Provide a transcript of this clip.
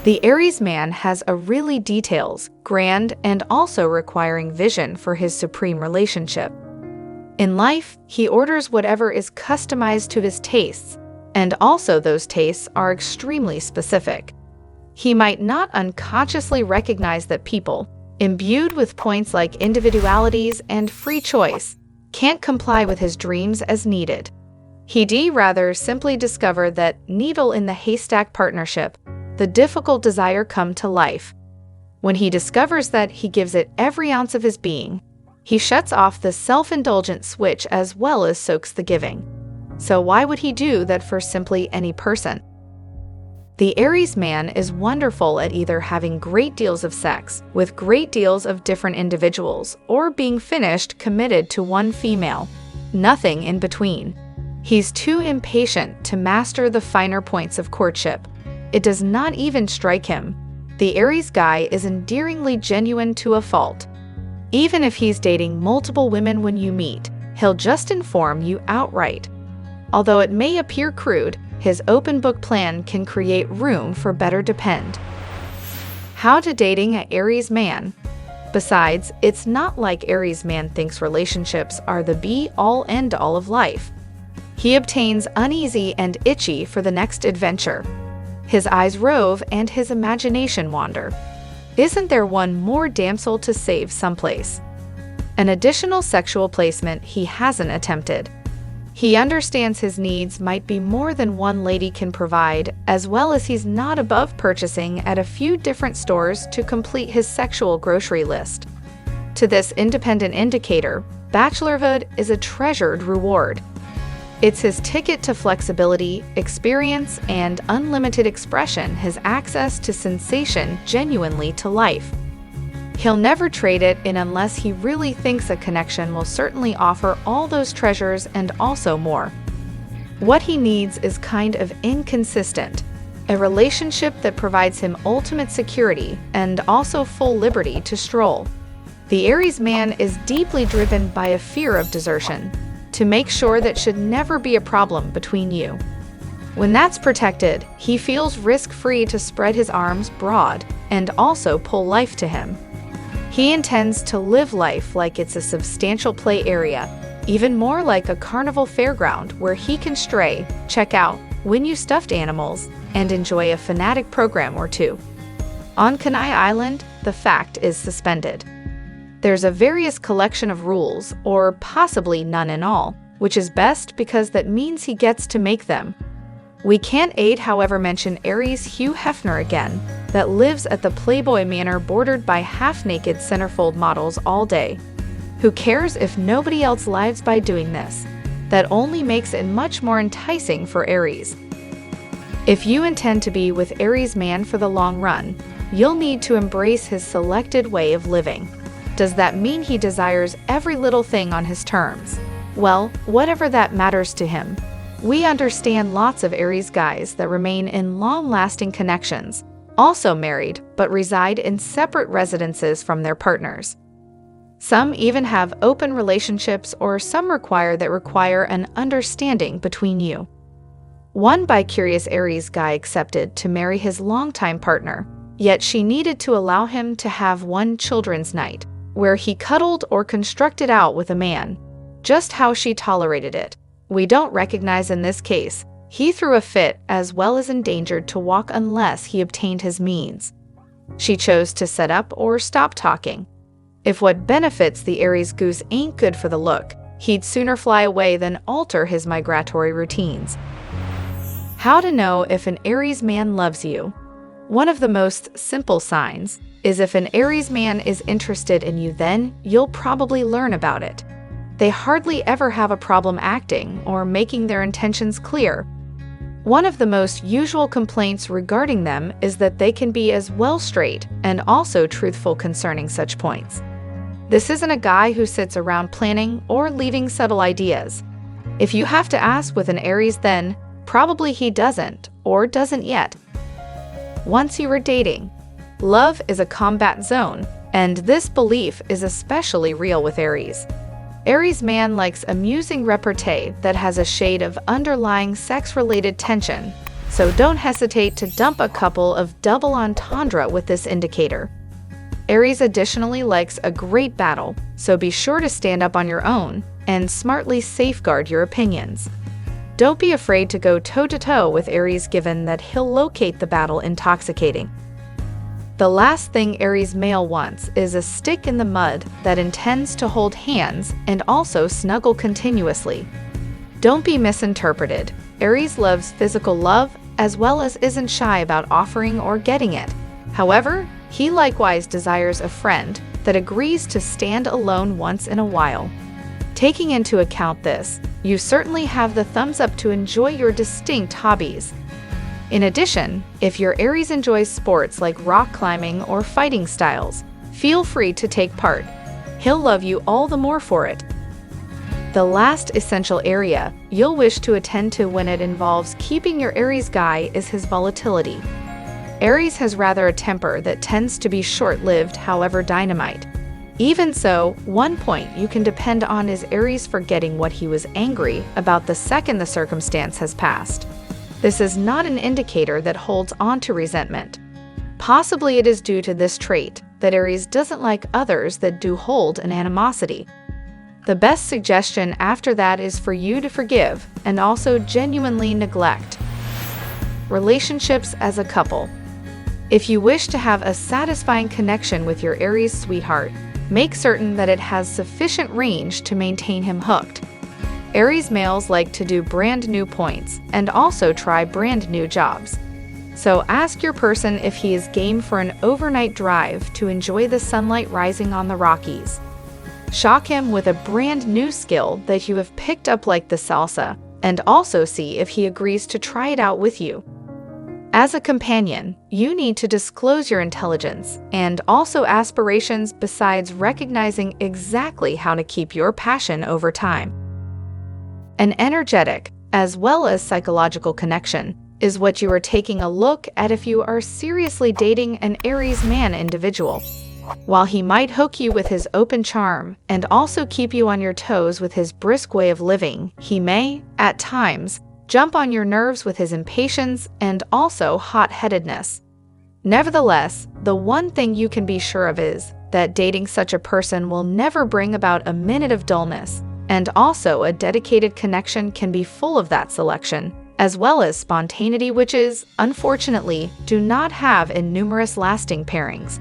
The Aries man has a really details, grand, and also requiring vision for his supreme relationship. In life, he orders whatever is customized to his tastes, and also those tastes are extremely specific. He might not unconsciously recognize that people, imbued with points like individualities and free choice, can't comply with his dreams as needed. He'd rather simply discover that needle in the haystack partnership, the difficult desire come to life. When he discovers that he gives it every ounce of his being, he shuts off the self-indulgent switch as well as soaks the giving. So why would he do that for simply any person? The Aries man is wonderful at either having great deals of sex with great deals of different individuals or being finished committed to one female, nothing in between. He's too impatient to master the finer points of courtship. It does not even strike him. The Aries guy is endearingly genuine to a fault. Even if he's dating multiple women when you meet, he'll just inform you outright. Although it may appear crude, his open book plan can create room for better depend. How to dating an Aries man. Besides, it's not like Aries man thinks relationships are the be-all end-all of life. He obtains uneasy and itchy for the next adventure. His eyes rove and his imagination wander. Isn't there one more damsel to save someplace? An additional sexual placement he hasn't attempted. He understands his needs might be more than one lady can provide, as well as he's not above purchasing at a few different stores to complete his sexual grocery list. To this independent indicator, bachelorhood is a treasured reward. It's his ticket to flexibility, experience, and unlimited expression, his access to sensation genuinely to life. He'll never trade it in unless he really thinks a connection will certainly offer all those treasures and also more. What he needs is kind of inconsistent, a relationship that provides him ultimate security and also full liberty to stroll. The Aries man is deeply driven by a fear of desertion, to make sure that should never be a problem between you. When that's protected, he feels risk-free to spread his arms broad and also pull life to him. He intends to live life like it's a substantial play area, even more like a carnival fairground where he can stray, check out, win you stuffed animals, and enjoy a fanatic program or two. On Kenai Island, the fact is suspended. There's a various collection of rules, or possibly none in all, which is best because that means he gets to make them. We can't however mention Aries Hugh Hefner again, that lives at the Playboy Manor bordered by half-naked centerfold models all day. Who cares if nobody else lives by doing this? That only makes it much more enticing for Aries. If you intend to be with Aries man for the long run, you'll need to embrace his selected way of living. Does that mean he desires every little thing on his terms? Well, whatever that matters to him. We understand lots of Aries guys that remain in long-lasting connections, also married, but reside in separate residences from their partners. Some even have open relationships, or some require an understanding between you. One bi-curious Aries guy accepted to marry his longtime partner, yet she needed to allow him to have one children's night, where he cuddled or constructed out with a man. Just how she tolerated it, we don't recognize in this case. He threw a fit as well as endangered to walk unless he obtained his means. She chose to set up or stop talking. If what benefits the Aries goose ain't good for the look, he'd sooner fly away than alter his migratory routines. How to know if an Aries man loves you? One of the most simple signs is if an Aries man is interested in you, then you'll probably learn about it. They hardly ever have a problem acting or making their intentions clear. One of the most usual complaints regarding them is that they can be as well straight and also truthful concerning such points. This isn't a guy who sits around planning or leaving subtle ideas. If you have to ask with an Aries, then probably he doesn't or doesn't yet. Once you were dating, love is a combat zone, and this belief is especially real with Aries. Aries man likes amusing repartee that has a shade of underlying sex-related tension, so don't hesitate to dump a couple of double entendre with this indicator. Aries additionally likes a great battle, so be sure to stand up on your own and smartly safeguard your opinions. Don't be afraid to go toe-to-toe with Aries given that he'll locate the battle intoxicating. The last thing Aries male wants is a stick in the mud that intends to hold hands and also snuggle continuously. Don't be misinterpreted. Aries loves physical love as well as isn't shy about offering or getting it. However, he likewise desires a friend that agrees to stand alone once in a while. Taking into account this, you certainly have the thumbs up to enjoy your distinct hobbies. In addition, if your Aries enjoys sports like rock climbing or fighting styles, feel free to take part. He'll love you all the more for it. The last essential area you'll wish to attend to when it involves keeping your Aries guy is his volatility. Aries has rather a temper that tends to be short-lived, however dynamite. Even so, one point you can depend on is Aries forgetting what he was angry about the second the circumstance has passed. This is not an indicator that holds on to resentment. Possibly it is due to this trait that Aries doesn't like others that do hold an animosity. The best suggestion after that is for you to forgive and also genuinely neglect. Relationships as a couple. If you wish to have a satisfying connection with your Aries sweetheart, make certain that it has sufficient range to maintain him hooked. Aries males like to do brand new points and also try brand new jobs. So ask your person if he is game for an overnight drive to enjoy the sunlight rising on the Rockies. Shock him with a brand new skill that you have picked up like the salsa, and also see if he agrees to try it out with you. As a companion, you need to disclose your intelligence and also aspirations besides recognizing exactly how to keep your passion over time. An energetic, as well as psychological connection, is what you are taking a look at if you are seriously dating an Aries man individual. While he might hook you with his open charm and also keep you on your toes with his brisk way of living, he may, at times, jump on your nerves with his impatience and also hot-headedness. Nevertheless, the one thing you can be sure of is that dating such a person will never bring about a minute of dullness, and also a dedicated connection can be full of that selection, as well as spontaneity, which is, unfortunately, do not have in numerous lasting pairings.